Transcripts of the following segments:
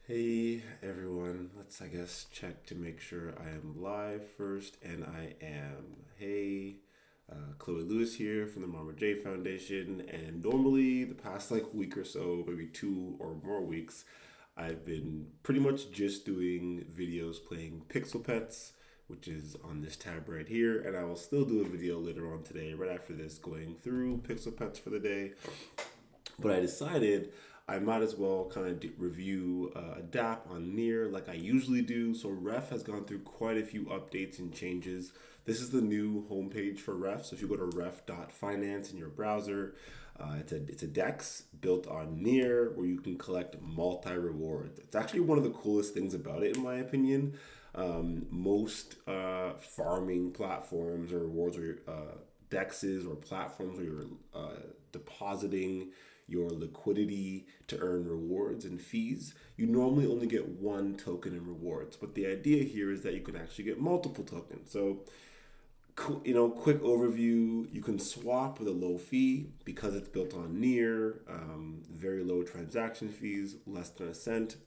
Hey everyone, let's I guess check to make sure I am live first, and I am. Hey, Chloe Lewis here from the Marma Foundation, and normally the past like week or so, maybe 2 or more weeks, I've been pretty much just doing videos playing Pixel Pets, which is on this tab right here, and I will still do a video later on today, right after this, going through Pixel Pets for the day. But I decided I might as well kind of review a DApp on Near like I usually do. So Ref has gone through quite a few updates and changes. This is the new homepage for Ref. So if you go to ref.finance in your browser, it's a DEX built on Near where you can collect multi rewards. It's actually one of the coolest things about it, in my opinion. Most farming platforms or rewards or dexes or platforms where you're depositing your liquidity to earn rewards and fees, you normally only get one token in rewards. But the idea here is that you can actually get multiple tokens. So, quick overview: you can swap with a low fee because it's built on Near. Very low transaction fees, less than a cent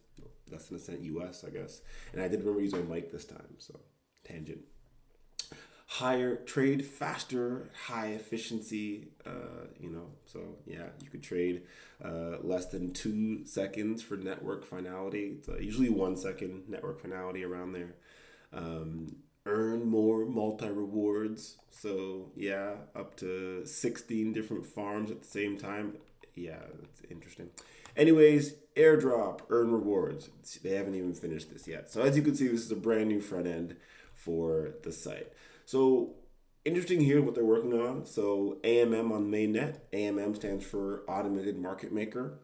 US, I guess. And I did remember using my mic this time, so tangent. Higher trade faster, high efficiency. So yeah, you could trade less than 2 seconds for network finality. It's usually 1 second network finality around there. Earn more multi rewards. So yeah, up to 16 different farms at the same time. Yeah, that's interesting. Anyways, airdrop, earn rewards. They haven't even finished this yet. So as you can see, this is a brand new front end for the site. So interesting here what they're working on. So AMM on mainnet. AMM stands for Automated Market Maker.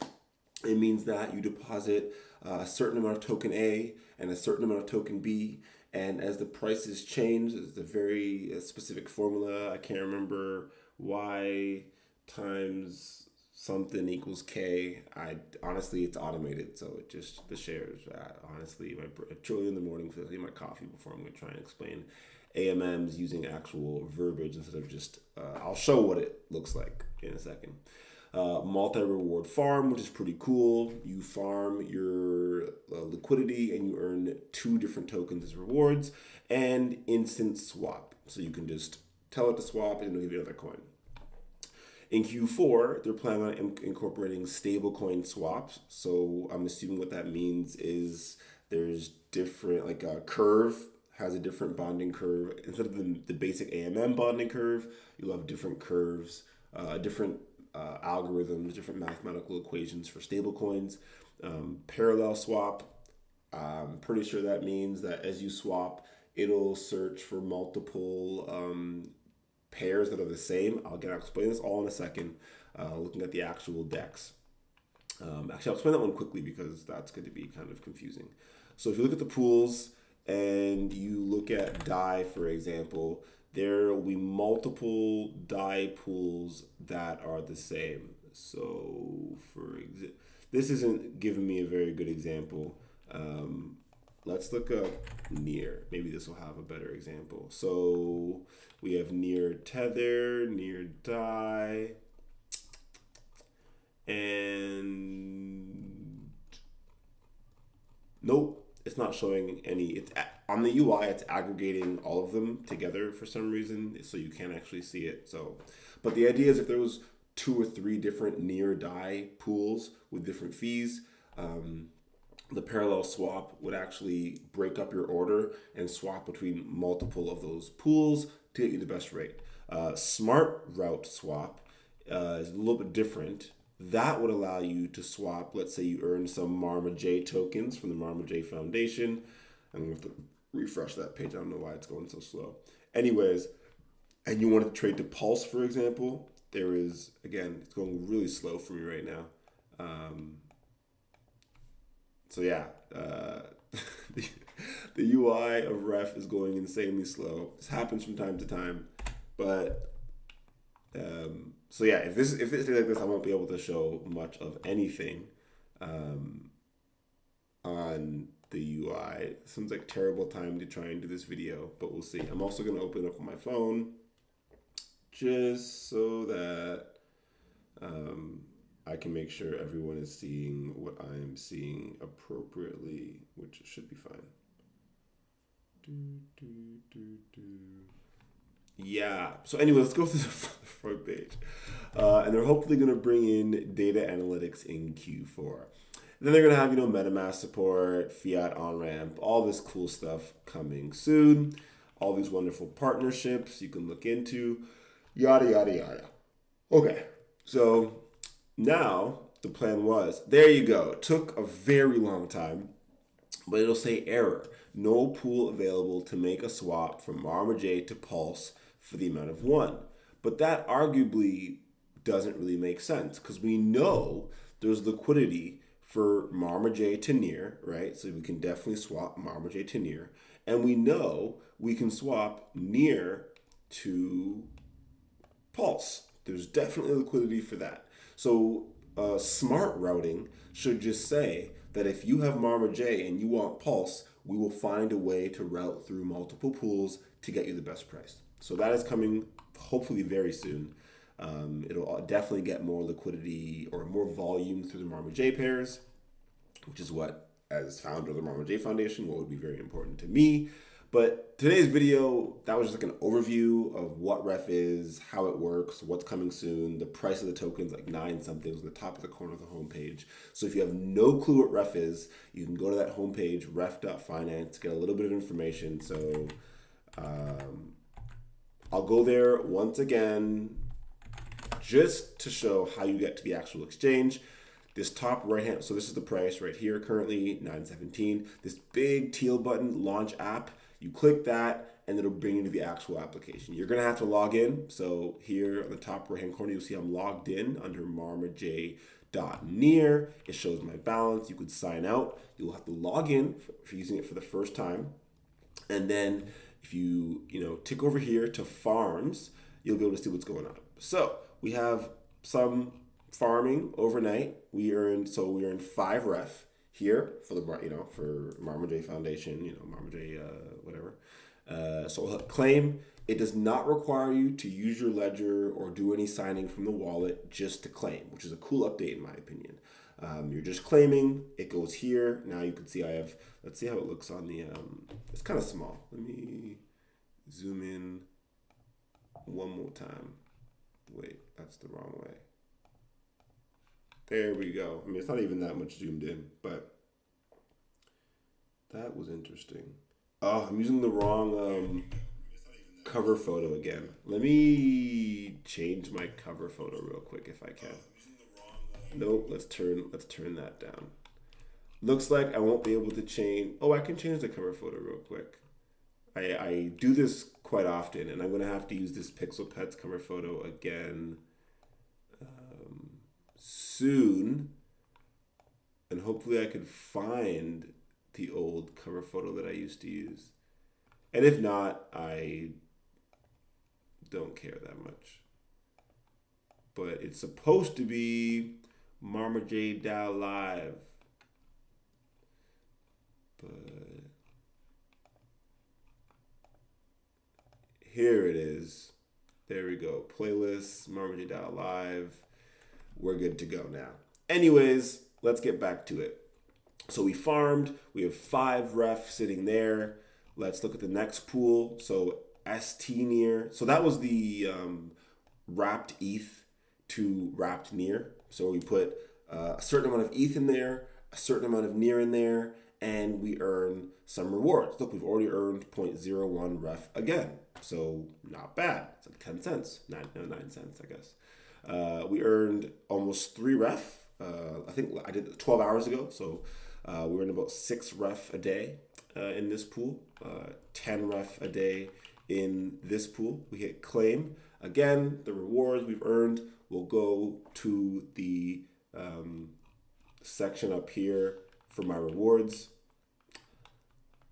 It means that you deposit a certain amount of token A and a certain amount of token B. And as the prices change, it's a very specific formula. I can't remember Y times something equals K. I honestly, it's automated, so it just the shares. Honestly, truly in the morning, feels like my coffee before I'm going to try and explain AMMs using actual verbiage instead of just. I'll show what it looks like in a second. Multi-reward farm, which is pretty cool. You farm your liquidity and you earn 2 different tokens as rewards, and instant swap. So you can just tell it to swap and it'll give you another coin. In Q4, they're planning on incorporating stablecoin swaps. So I'm assuming what that means is there's different, like a curve has a different bonding curve. Instead of the basic AMM bonding curve, you'll have different curves, different algorithms, different mathematical equations for stablecoins. Parallel swap, I'm pretty sure that means that as you swap, it'll search for multiple pairs that are the same. I'll explain this all in a second, looking at the actual DEX. Actually, I'll explain that one quickly because that's going to be kind of confusing. So if you look at the pools and you look at DAI, for example, there will be multiple DAI pools that are the same. So this isn't giving me a very good example. Let's look up Near. Maybe this will have a better example. So we have Near Tether, Near DAI, and nope, it's not showing any. On the UI. It's aggregating all of them together for some reason, so you can't actually see it. So, but the idea is if there was 2 or 3 different Near DAI pools with different fees. The parallel swap would actually break up your order and swap between multiple of those pools to get you the best rate. Smart route swap is a little bit different. That would allow you to swap. Let's say you earn some Marma J tokens from the Marma J Foundation. I'm going to have to refresh that page. I don't know why it's going so slow. Anyways, and you wanted to trade to Pulse, for example, there is, again, it's going really slow for me right now. So yeah, the UI of Ref is going insanely slow. This happens from time to time, but so yeah, if it's like this, I won't be able to show much of anything on the UI. Seems like terrible time to try and do this video, but we'll see. I'm also gonna open up on my phone just so that I can make sure everyone is seeing what I am seeing appropriately, which should be fine. Yeah. So anyway, let's go through the front page. And they're hopefully going to bring in data analytics in Q4. Then they're going to have, MetaMask support, fiat on-ramp, all this cool stuff coming soon. All these wonderful partnerships you can look into, yada, yada, yada. Okay. So now the plan was, there you go. It took a very long time, but it'll say error. No pool available to make a swap from Marma J to Pulse for the amount of 1. But that arguably doesn't really make sense because we know there's liquidity for Marma J to Near, right? So we can definitely swap Marma J to Near. And we know we can swap Near to Pulse. There's definitely liquidity for that. So smart routing should just say that if you have Marma J and you want Pulse, we will find a way to route through multiple pools to get you the best price. So that is coming hopefully very soon. It'll definitely get more liquidity or more volume through the Marma J pairs, which is what, as founder of the Marma J Foundation, what would be very important to me. But today's video, that was just like an overview of what ref is, how it works, what's coming soon, the price of the tokens, like 9 somethings on the top of the corner of the homepage. So if you have no clue what ref is, you can go to that homepage, ref.finance, get a little bit of information. So I'll go there once again, just to show how you get to the actual exchange. This top right hand, so this is the price right here currently, 917. This big teal button, launch app, you click that and it'll bring you to the actual application. You're gonna have to log in. So here on the top right hand corner, you'll see I'm logged in under marmaj.near. It shows my balance. You could sign out. You'll have to log in for using it for the first time. And then if you tick over here to farms, you'll be able to see what's going on. So we have some farming overnight. We earned 5 ref here for the for Marma J Foundation, Marma J whatever. So we'll claim. It does not require you to use your ledger or do any signing from the wallet just to claim, which is a cool update in my opinion. You're just claiming. It goes here. Now you can see I have. Let's see how it looks on the. It's kind of small. Let me zoom in one more time. Wait, that's the wrong way. There we go. I mean, it's not even that much zoomed in, but that was interesting. Oh, I'm using the wrong cover photo again. Let me change my cover photo real quick if I can. Nope, let's turn that down. Looks like I won't be able to change. Oh, I can change the cover photo real quick. I do this quite often, and I'm going to have to use this Pixel Pets cover photo again soon. And hopefully I could find the old cover photo that I used to use. And if not, I don't care that much. But it's supposed to be Marma J DAO Live. But here it is. There we go. Playlist, Marma J DAO Live. We're good to go now. Anyways, let's get back to it. So we farmed. We have 5 ref sitting there. Let's look at the next pool. So ST near. So that was the wrapped ETH to wrapped near. So we put a certain amount of ETH in there, a certain amount of near in there, and we earn some rewards. Look, we've already earned 0.01 ref again. So not bad. It's like 10 cents, 9 cents, I guess. We earned almost 3 ref. I think I did it 12 hours ago. So we earned about 6 ref a day in this pool, 10 ref a day in this pool. We hit claim. Again, the rewards we've earned will go to the section up here for my rewards.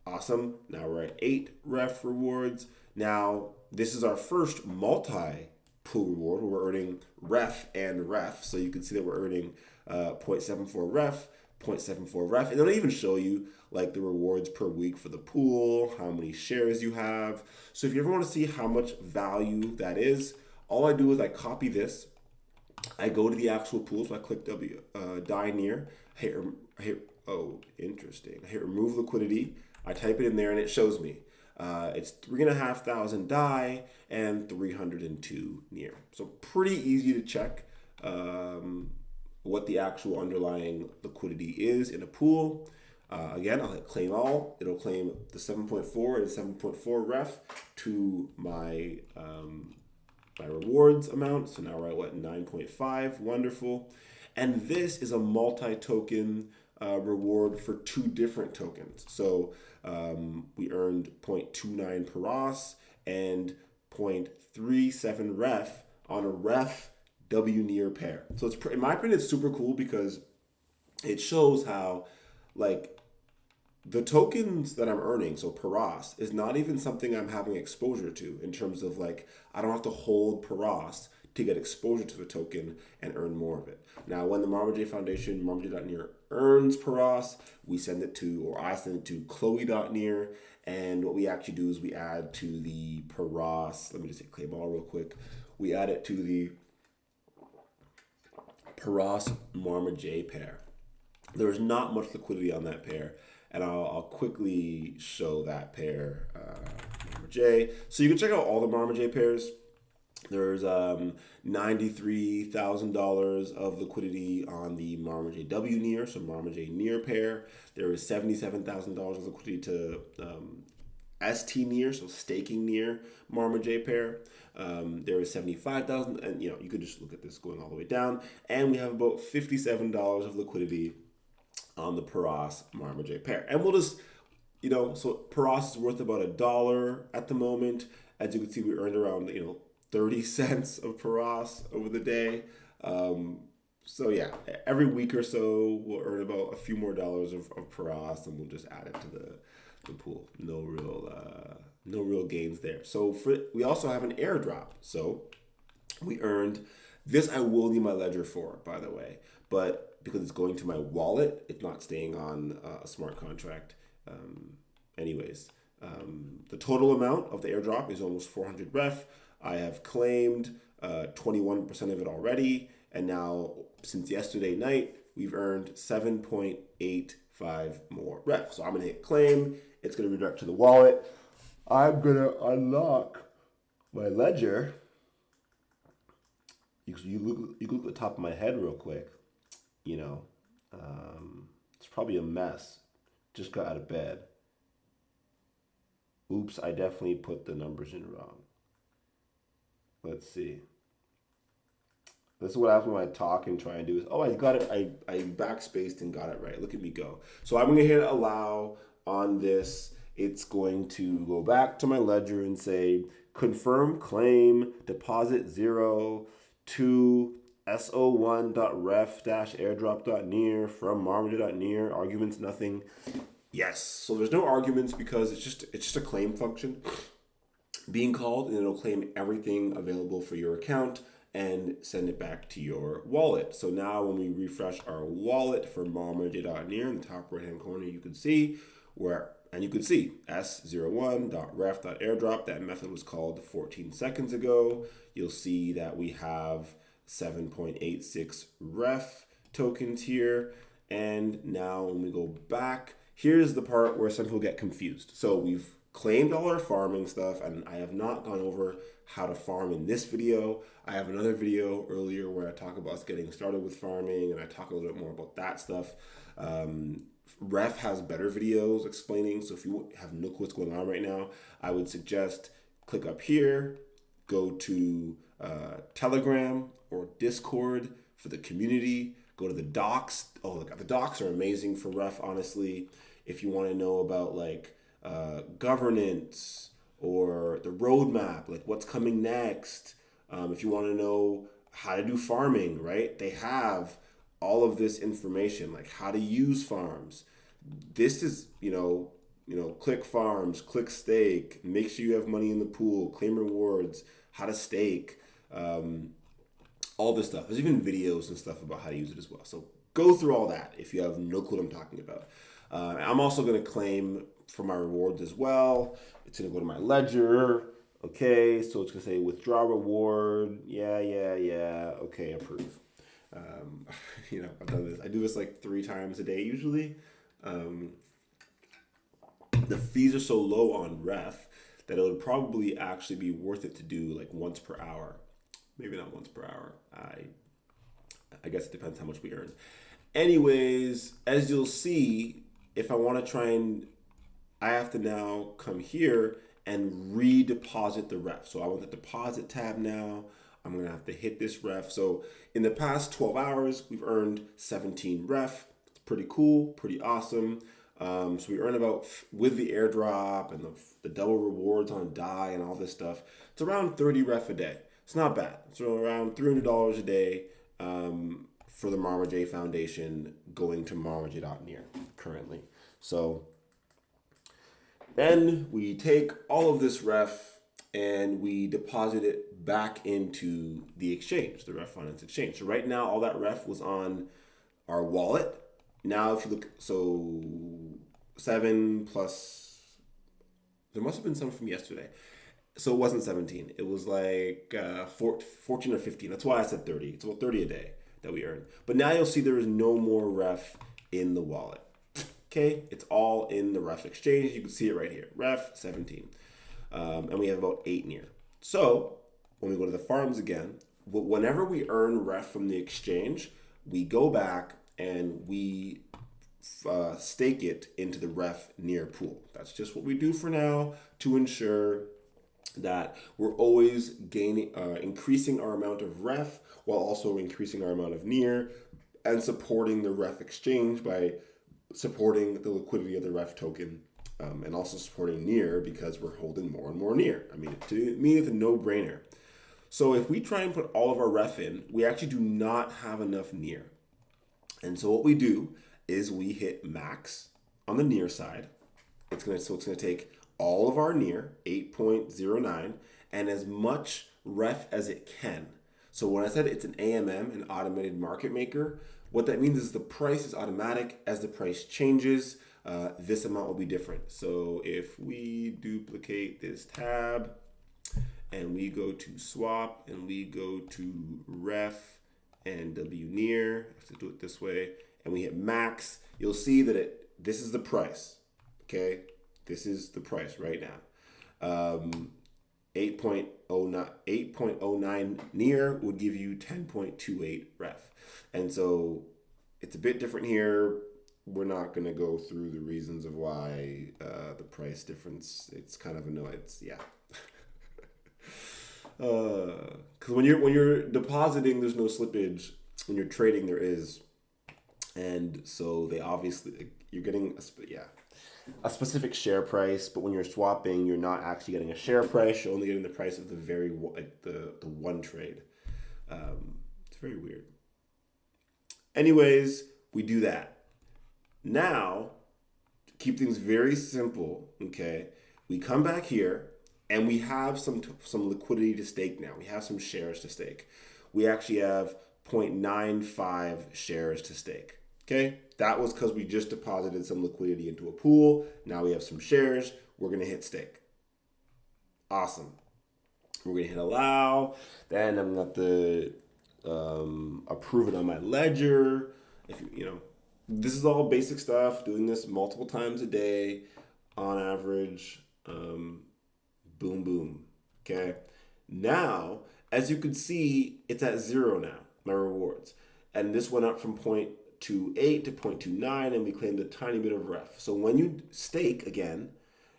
Awesome. Now we're at 8 ref rewards. Now, this is our first multi-pool reward where we're earning ref and ref. So you can see that we're earning 0.74 ref, 0.74 ref. And it'll even show you like the rewards per week for the pool, how many shares you have. So if you ever want to see how much value that is, all I do is I copy this I go to the actual pool, so I click die near, oh, interesting. I hit remove liquidity. I type it in there and it shows me. It's 3,500 die and 302 near. So pretty easy to check what the actual underlying liquidity is in a pool. Again, I'll hit claim all. It'll claim the 7.4 and 7.4 ref to my my rewards amount. So now we're at what, 9.5. Wonderful. And this is a multi-token reward for two different tokens. So we earned 0.29 paras and 0.37 ref on a ref W near pair. So it's, in my opinion, it's super cool because it shows how, like, the tokens that I'm earning, so paras, is not even something I'm having exposure to in terms of, like, I don't have to hold paras to get exposure to the token and earn more of it. Now, when the Marma J Foundation, marmaj.near, earns paras, we send it to, or I send it to chloe.near, and what we actually do is we add to the paras, let me just say claim all real quick, we add it to the paras Marma J pair. There's not much liquidity on that pair, and I'll quickly show that pair, Marma J. So you can check out all the Marma J pairs. There's $93,000 of liquidity on the Marma J W near, so Marma J near pair. There is $77,000 of liquidity to ST near, so staking near Marma J pair. There is $75,000, and you could just look at this going all the way down. And we have about $57 of liquidity on the paras Marma J pair. And we'll just, so paras is worth about $1 at the moment. As you can see, we earned around 30 cents of paras over the day. So yeah, every week or so we'll earn about a few more dollars of paras, and we'll just add it to the pool. No real gains there. So we also have an airdrop. So we earned this. I will need my ledger for, by the way, but because it's going to my wallet, it's not staying on a smart contract. Anyways, the total amount of the airdrop is almost 400 ref. I have claimed 21% of it already, and now since yesterday night, we've earned 7.85 more ref. So I'm gonna hit claim. It's gonna redirect to the wallet. I'm gonna unlock my ledger. You look at the top of my head real quick. It's probably a mess. Just got out of bed. Oops, I definitely put the numbers in wrong. Let's see. This is what happens when I talk and try and do is, oh, I got it. I backspaced and got it right. Look at me go. So I'm going to hit allow on this. It's going to go back to my ledger and say, confirm claim, deposit 0 to so1.ref-airdrop.near from marmaj.near, arguments nothing. Yes. So there's no arguments because it's just a claim function being called, and it'll claim everything available for your account and send it back to your wallet. So now when we refresh our wallet for marmaj.near in the top right hand corner, you can see s01.ref.airdrop. That method was called 14 seconds ago. You'll see that we have 7.86 ref tokens here. And now when we go back, here's the part where some people get confused. So we've claimed all our farming stuff, and I have not gone over how to farm in this video. I have another video earlier where I talk about us getting started with farming, and I talk a little bit more about that stuff. Ref has better videos explaining, so if you have no clue what's going on right now, I would suggest click up here, go to Telegram or Discord for the community, go to the docs. Oh, look, the docs are amazing for Ref, honestly. If you want to know about governance or the roadmap, like what's coming next. If you want to know how to do farming, right? They have all of this information, like how to use farms. This is, click farms, click stake, make sure you have money in the pool, claim rewards, how to stake, all this stuff. There's even videos and stuff about how to use it as well. So go through all that if you have no clue what I'm talking about. I'm also going to claim for my rewards as well. It's going to go to my ledger. Okay, so it's gonna say withdraw reward. Yeah. Okay, approve. I've done this. I do this like 3 times a day usually. Um, the fees are so low on ref that it would probably actually be worth it to do like once per hour. Maybe not once per hour. I guess it depends how much we earn. Anyways, as you'll see, if I want to try and I have to now come here and redeposit the ref. So I want the deposit tab now. I'm gonna have to hit this ref. So in the past 12 hours, we've earned 17 ref. It's pretty cool, pretty awesome. So we earn about, with the airdrop and the double rewards on DAI and all this stuff, it's around 30 ref a day. It's not bad. It's around $300 a day for the Marma J Foundation going to marmaj.near currently. So then we take all of this ref and we deposit it back into the exchange, the ref.finance exchange. So right now, all that ref was on our wallet. Now, if you look, so 7 plus, there must have been some from yesterday. So it wasn't 17. It was like 14 or 15. That's why I said 30. It's about 30 a day that we earn. But now you'll see there is no more ref in the wallet. Okay, it's all in the ref exchange. You can see it right here, ref 17. And we have about 8 near. So when we go to the farms again, whenever we earn ref from the exchange, we go back and we stake it into the ref near pool. That's just what we do for now to ensure that we're always increasing our amount of ref while also increasing our amount of near and supporting the ref exchange by supporting the liquidity of the ref token and also supporting near because we're holding more and more near. I mean, to me, it's a no-brainer. So if we try and put all of our ref in, we actually do not have enough near. And so what we do is we hit max on the near side. It's gonna take all of our near, 8.09, and as much ref as it can. So when I said it's an AMM, an automated market maker, what that means is the price is automatic. As the price changes, this amount will be different. So if we duplicate this tab and we go to swap and we go to ref and W near, I have to do it this way, and we hit max, you'll see that this is the price. Okay, this is the price right now. 8.09 near would give you 10.28 ref. And so it's a bit different here. We're not going to go through the reasons of why the price difference. It's kind of annoying. Yeah. Because when you're depositing, there's no slippage. When you're trading, there is. And so they obviously, you're getting a specific share price, but when you're swapping, you're not actually getting a share price. You're only getting the price of the the one trade. It's very weird. Anyways, we do that. Now, to keep things very simple, okay, we come back here and we have some liquidity to stake now. We have some shares to stake. We actually have 0.95 shares to stake. Okay, that was because we just deposited some liquidity into a pool. Now we have some shares. We're going to hit stake. Awesome. We're going to hit allow. Then I'm going to approve it on my ledger. If this is all basic stuff. Doing this multiple times a day on average. Boom, boom. Okay. Now, as you can see, it's at 0 now, my rewards. And this went up from 0.28 to 0.29, and we claimed a tiny bit of ref. So when you stake again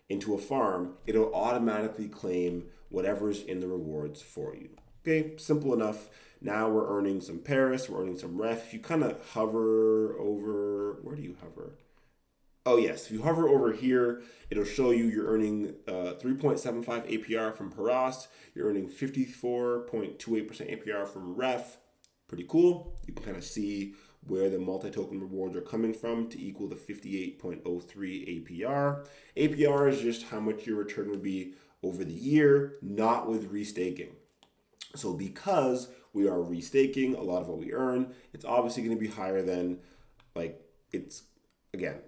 into a farm, it'll automatically claim whatever's in the rewards for you. Okay, simple enough. Now we're earning some Paris, we're earning some ref. You kind of hover over, where do you hover? Oh yes, if you hover over here, it'll show you you're earning 3.75 APR from Paras. You're earning 54.28% APR from ref. Pretty cool. You can kind of see where the multi-token rewards are coming from to equal the 58.03 APR. APR is just how much your return would be over the year, not with restaking. So because we are restaking a lot of what we earn, it's obviously going to be higher than, it's, again,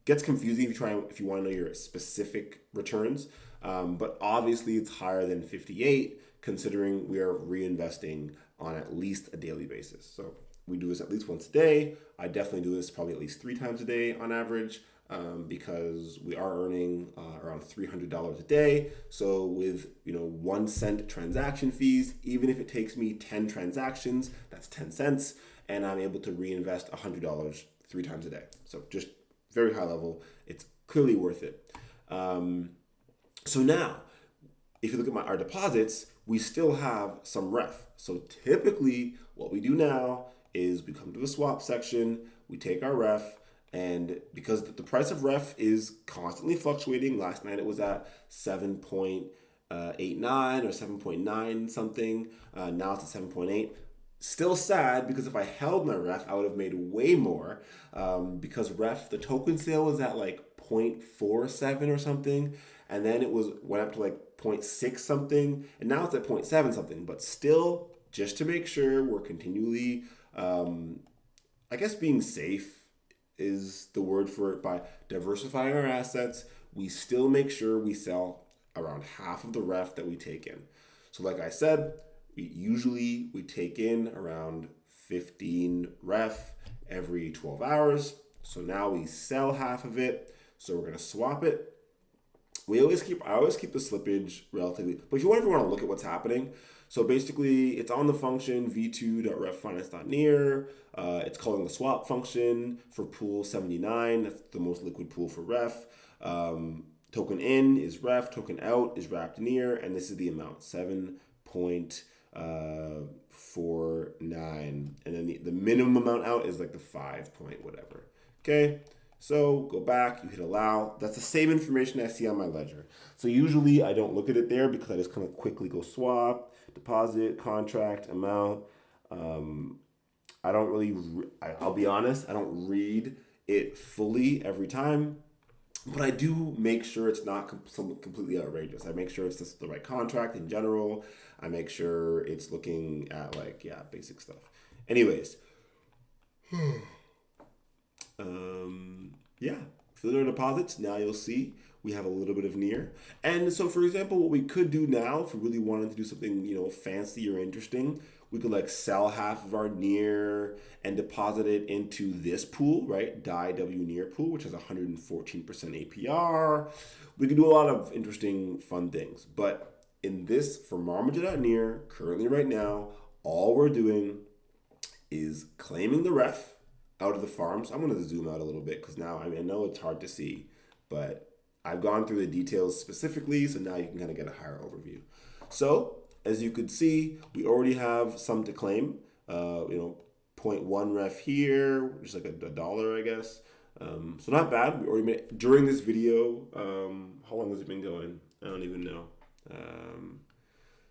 gets confusing if you want to know your specific returns. But obviously it's higher than 58 considering we are reinvesting on at least a daily basis. So we do this at least once a day. I definitely do this probably at least 3 times a day on average, because we are earning around $300 a day. So with 1 cent transaction fees, even if it takes me 10 transactions, that's 10 cents, and I'm able to reinvest $100 3 times a day. So just very high level, it's clearly worth it. So now, if you look at our deposits, we still have some ref. So typically what we do now is we come to the swap section, we take our ref, and because the price of ref is constantly fluctuating, last night it was at 7.89 or 7.9 something, now it's at 7.8. Still sad because if I held my ref, I would have made way more, because ref, the token sale was at like 0.47 or something, and then it went up to like 0.6 something, and now it's at 0.7 something. But still, just to make sure we're continually, I guess being safe is the word for it, by diversifying our assets, we still make sure we sell around half of the ref that we take in. So like I said, we take in around 15 ref every 12 hours. So now we sell half of it. So we're going to swap it. I always keep the slippage relatively, but if you ever want to look at what's happening, so basically it's on the function v2.ref.finance.near. It's calling the swap function for pool 79. That's the most liquid pool for ref. Token in is ref, token out is wrapped near, and this is the amount, 7.49. And then the minimum amount out is like the 5 point whatever. Okay. So go back, you hit allow. That's the same information I see on my ledger. So usually I don't look at it there because I just kind of quickly go swap, deposit, contract, amount. I don't really, I'll be honest, I don't read it fully every time, but I do make sure it's not completely outrageous. I make sure it's just the right contract in general. I make sure it's looking at basic stuff. Anyways. Fill our deposits. Now you'll see we have a little bit of near. And so, for example, what we could do now, if we really wanted to do something, fancy or interesting, we could sell half of our near and deposit it into this pool, right? DAO near pool, which has 114% APR. We could do a lot of interesting, fun things. But in this, for Marma.near, currently right now, all we're doing is claiming the ref out of the farms. I'm going to zoom out a little bit because now I know it's hard to see, but I've gone through the details specifically, so now you can kind of get a higher overview. So as you could see, we already have some to claim. 0.1 ref here, just like a dollar, I guess. So not bad. We already made during this video. How long has it been going? I don't even know.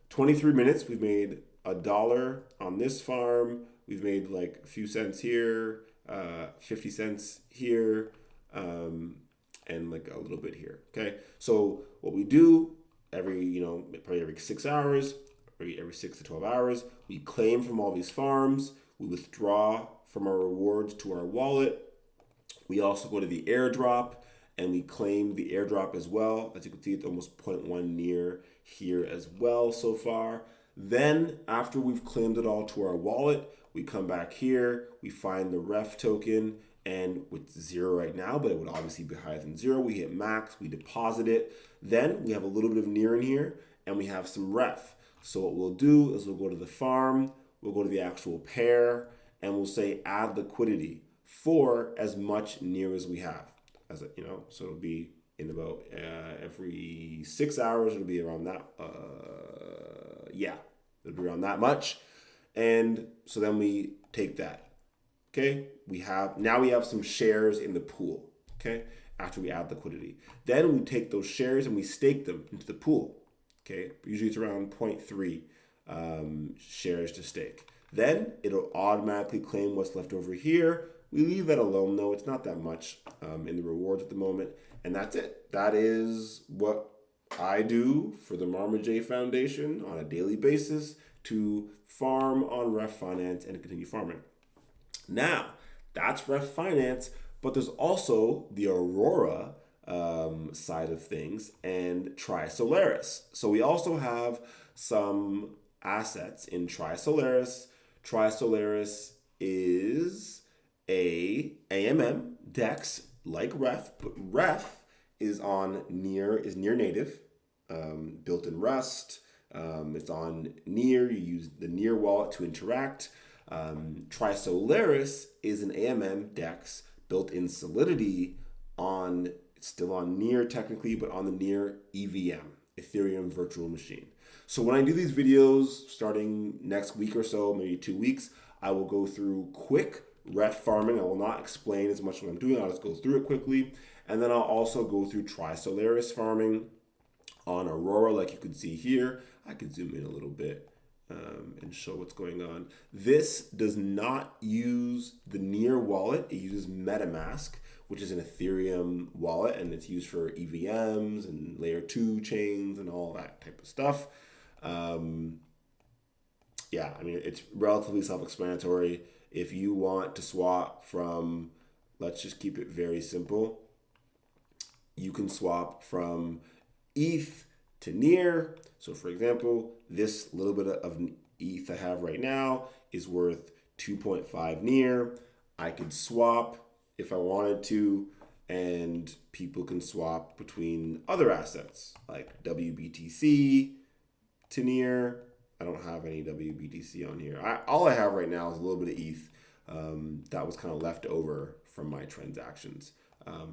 23 minutes. We've made $1 on this farm. We've made like a few cents here. 50 cents here, and like a little bit here. Okay. So what we do probably every 6 hours, every 6 to 12 hours, we claim from all these farms. We withdraw from our rewards to our wallet. We also go to the airdrop and we claim the airdrop as well. As you can see, it's almost 0.1 near here as well so far. Then after we've claimed it all to our wallet, we come back here, we find the ref token, and with 0 right now, but it would obviously be higher than 0. We hit max, we deposit it. Then we have a little bit of near in here, and we have some ref. So what we'll do is we'll go to the farm, we'll go to the actual pair, and we'll say add liquidity for as much near as we have. So it'll be in about every 6 hours, it'll be around that. It'll be around that much. And so then we take that. Okay, we have some shares in the pool. Okay, after we add liquidity, then we take those shares and we stake them into the pool. Okay, usually it's around 0.3 shares to stake. Then it'll automatically claim what's left over here. We leave that alone though; it's not that much in the rewards at the moment, and that's it. That is what I do for the Marma J Foundation on a daily basis to farm on Ref Finance and continue farming. Now, that's Ref Finance, but there's also the Aurora side of things and Tri-Solaris. So we also have some assets in Tri-Solaris. Tri-Solaris is a AMM DEX like Ref, but Ref is near native, built in Rust. It's on Near. You use the Near wallet to interact. Tri-Solaris is an AMM DEX built in Solidity it's still on Near technically, but on the Near EVM, Ethereum Virtual Machine. So when I do these videos starting next week or so, maybe 2 weeks, I will go through quick ref farming. I will not explain as much what I'm doing. I'll just go through it quickly. And then I'll also go through Tri-Solaris farming on Aurora, like you can see here. I could zoom in a little bit and show what's going on. This does not use the Near wallet. It uses MetaMask, which is an Ethereum wallet, and it's used for EVMs and layer 2 chains and all that type of stuff. Yeah, I mean, it's relatively self-explanatory. If you want to swap from, let's just keep it very simple, you can swap from ETH to Near. So for example, this little bit of ETH I have right now is worth 2.5 Near. I could swap if I wanted to, and people can swap between other assets like WBTC to Near. I don't have any WBTC on here. All I have right now is a little bit of ETH that was kind of left over from my transactions.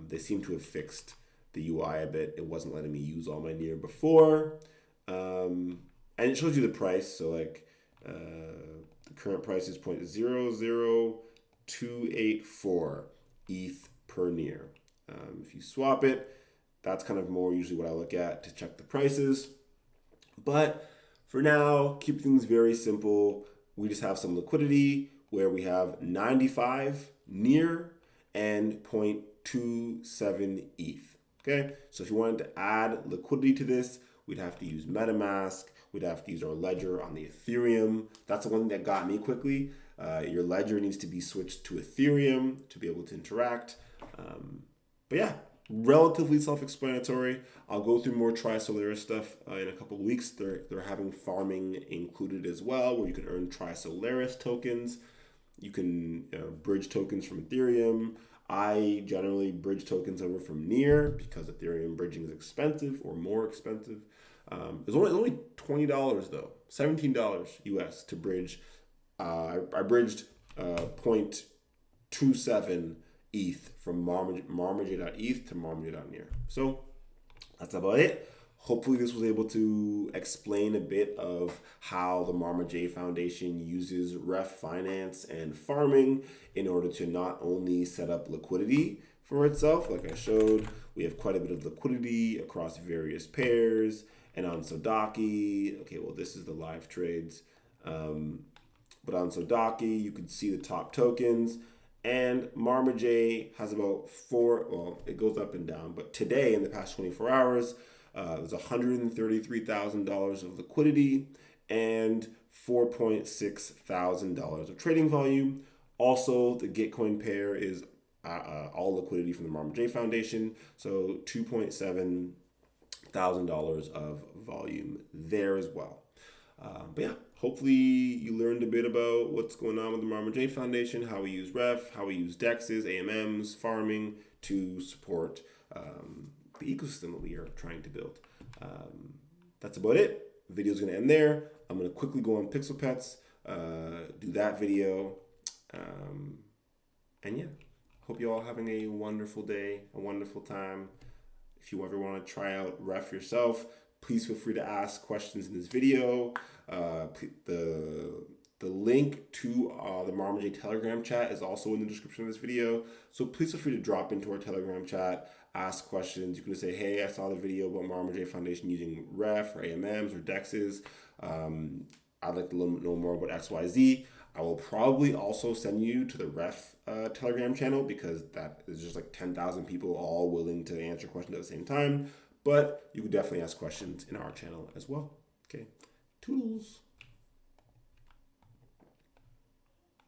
They seem to have fixed the UI a bit. It wasn't letting me use all my Near before. And it shows you the price. So like the current price is 0.00284 ETH per Near. If you swap it, that's kind of more usually what I look at to check the prices. But for now, keep things very simple. We just have some liquidity where we have 95 Near and 0.27 ETH. Okay, so if you wanted to add liquidity to this, we'd have to use MetaMask. We'd have to use our ledger on the Ethereum. That's the one that got me quickly. Your ledger needs to be switched to Ethereum to be able to interact. But yeah, relatively self-explanatory. I'll go through more Tri-Solaris stuff in a couple of weeks. They're having farming included as well, where you can earn Tri-Solaris tokens. You can bridge tokens from Ethereum. I generally bridge tokens over from Near because Ethereum bridging is expensive or more expensive. It's only $20 though, $17 US to bridge. I bridged 0.27 ETH from marmaj.eth to marmaj.near. So that's about it. Hopefully this was able to explain a bit of how the Marma J Foundation uses ref.finance and farming in order to not only set up liquidity for itself, like I showed, we have quite a bit of liquidity across various pairs and on Sodaki. Okay, well, this is the live trades. But on Sodaki, you can see the top tokens. And Marma J has about it goes up and down. But today, in the past 24 hours, there's $133,000 of liquidity and $4.6 thousand of trading volume. Also, the Gitcoin pair is all liquidity from the Marma J Foundation. So $2.7 thousand of volume there as well. But yeah, hopefully you learned a bit about what's going on with the Marma J Foundation, how we use Ref, how we use DEXs, AMMs, farming to support the ecosystem that we are trying to build. That's about it. The video's going to end there. I'm going to quickly go on Pixel Pets, do that video. And yeah, hope you all having a wonderful day, a wonderful time. If you ever want to try out Ref yourself, please feel free to ask questions in this video. The link to the Marma J Telegram chat is also in the description of this video. So please feel free to drop into our Telegram chat, ask questions. You can just say, hey, I saw the video about Marma J Foundation using Ref or AMMs or DEXs. I'd like to know more about XYZ. I will probably also send you to the Ref Telegram channel because that is just like 10,000 people all willing to answer questions at the same time. But you could definitely ask questions in our channel as well. Okay, toodles.